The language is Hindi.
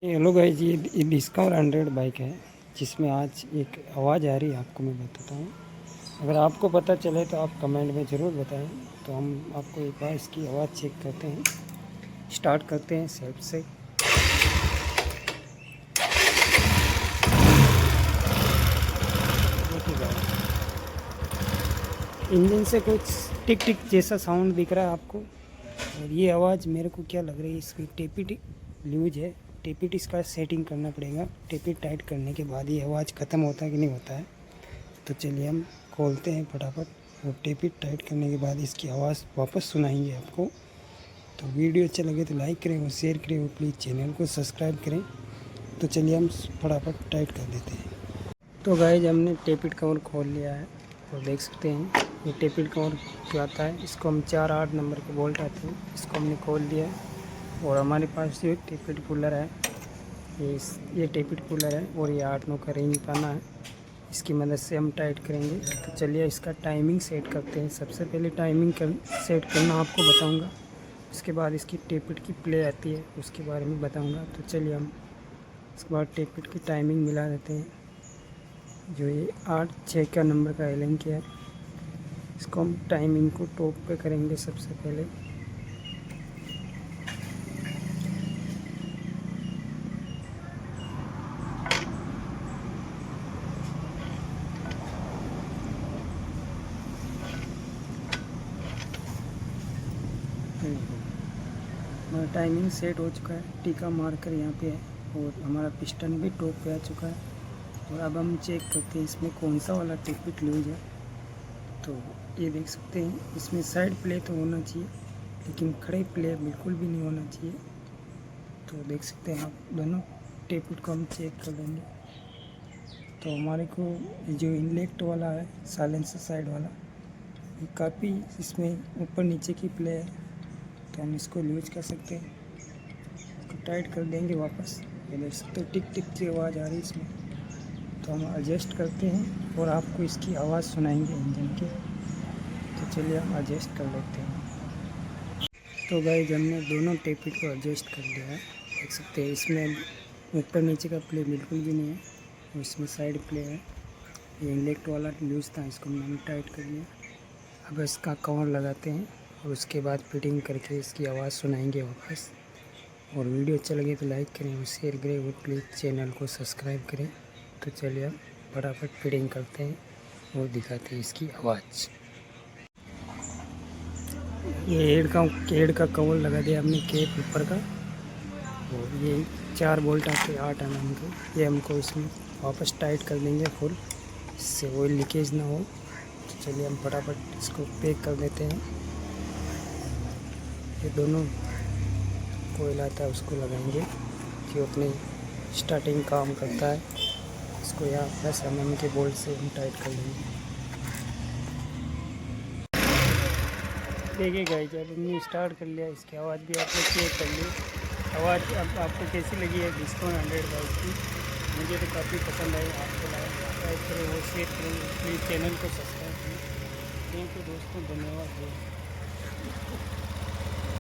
हेलो गाइस, ये डिस्कवर 100 बाइक है जिसमें आज एक आवाज़ आ रही है। आपको मैं बताता हूँ, अगर आपको पता चले तो आप कमेंट में ज़रूर बताएं। तो हम आपको एक बार इसकी आवाज़ चेक करते हैं। स्टार्ट करते हैं सेल्फ से। देखिए गाइस, इंजन से कुछ टिक टिक जैसा साउंड दिख रहा है आपको। और ये आवाज़ मेरे को क्या लग रही है, इसकी टेपिट लूज है। टेपिट इसका सेटिंग करना पड़ेगा। टेपिट टाइट करने के बाद ये आवाज़ ख़त्म होता है कि नहीं होता है। तो चलिए हम खोलते हैं फटाफट और टेपिट टाइट करने के बाद इसकी आवाज़ वापस सुनाएंगे आपको। तो वीडियो अच्छा लगे तो लाइक करें और शेयर करें और प्लीज़ चैनल को सब्सक्राइब करें। तो चलिए हम फटाफट टाइट कर देते हैं। तो गाइस, हमने टेपिट कवर खोल लिया है और देख सकते हैं ये टेपिट कवर जो आता है, इसको हम 4-8 नंबर के बोल्ट आते हैं, इसको हमने खोल दिया है। और हमारे पास ये टेपिट पुलर है, ये टेपिट पुलर है और ये 8-9 का रिंग पाना है। इसकी मदद से हम टाइट करेंगे। तो चलिए इसका टाइमिंग सेट करते हैं। सबसे पहले टाइमिंग सेट करना आपको बताऊंगा, उसके बाद इसकी टेपिट की प्ले आती है उसके बारे में बताऊंगा। तो चलिए हम इसके बाद टेपिट की टाइमिंग मिला देते हैं। जो ये 8-6 का नंबर का एलन किया है, इसको हम टाइमिंग को टॉप पे करेंगे सबसे पहले। हमारा टाइमिंग सेट हो चुका है, टीका मार्कर यहाँ पे है और हमारा पिस्टन भी टॉप पे आ चुका है। और अब हम चेक करते हैं इसमें कौन सा वाला टेपिट लूज है। तो ये देख सकते हैं इसमें साइड प्ले तो होना चाहिए, लेकिन खड़े प्ले बिल्कुल भी नहीं होना चाहिए। तो देख सकते हैं आप, दोनों टेपिट को हम चेक कर लेंगे। तो हमारे को जो इनलेट वाला है, साइलेंसर साइड वाला, ये काफ़ी इसमें ऊपर नीचे की प्ले है, तो हम इसको लूज कर सकते हैं। इसको टाइट कर देंगे वापस। ये देख सकते हो टिक टिक की आवाज़ आ रही है इसमें। तो हम एडजस्ट करते हैं और आपको इसकी आवाज़ सुनाएंगे इंजन की। तो चलिए हम एडजस्ट कर लेते हैं। तो गाइस, हमने दोनों टेपिट को एडजस्ट कर लिया है। देख सकते हैं इसमें ऊपर नीचे का प्ले बिल्कुल भी नहीं है और इसमें साइड प्ले है। ये इनलेट वाला लूज था, इसको हमने टाइट कर लिया। अब इसका कवर लगाते हैं और उसके बाद फिटिंग करके इसकी आवाज़ सुनाएंगे वापस। और वीडियो अच्छा लगे तो लाइक करें और शेयर करें और प्लीज़ चैनल को सब्सक्राइब करें। तो चलिए हम फटाफट फिटिंग करते हैं और दिखाते हैं इसकी आवाज़। ये हेड का कवर लगा दिया हमने केप ऊपर का। और ये 4 बोल्ट आते 8 mm के, ये हमको इसमें वापस टाइट कर देंगे फुल, इससे ऑयल लीकेज ना हो। तो चलिए हम फटाफट इसको पैक कर देते हैं। ये दोनों कोयल आता है उसको लगाएंगे, जो अपनी स्टार्टिंग काम करता है। इसको यहाँ 10 mm के बोल्ट से हम टाइट कर लेंगे। देखिए गाइस, जब हमने स्टार्ट कर लिया, इसकी आवाज़ भी आपने चेक कर ली। आवाज़ अब आपको कैसी लगी है डिस्कवर 100 बाइक की? मुझे तो काफ़ी पसंद आई। आपको लाइक करें और शेयर करें, प्लीज़ चैनल को सब्सक्राइब करें। थैंक यू दोस्तों, धन्यवाद।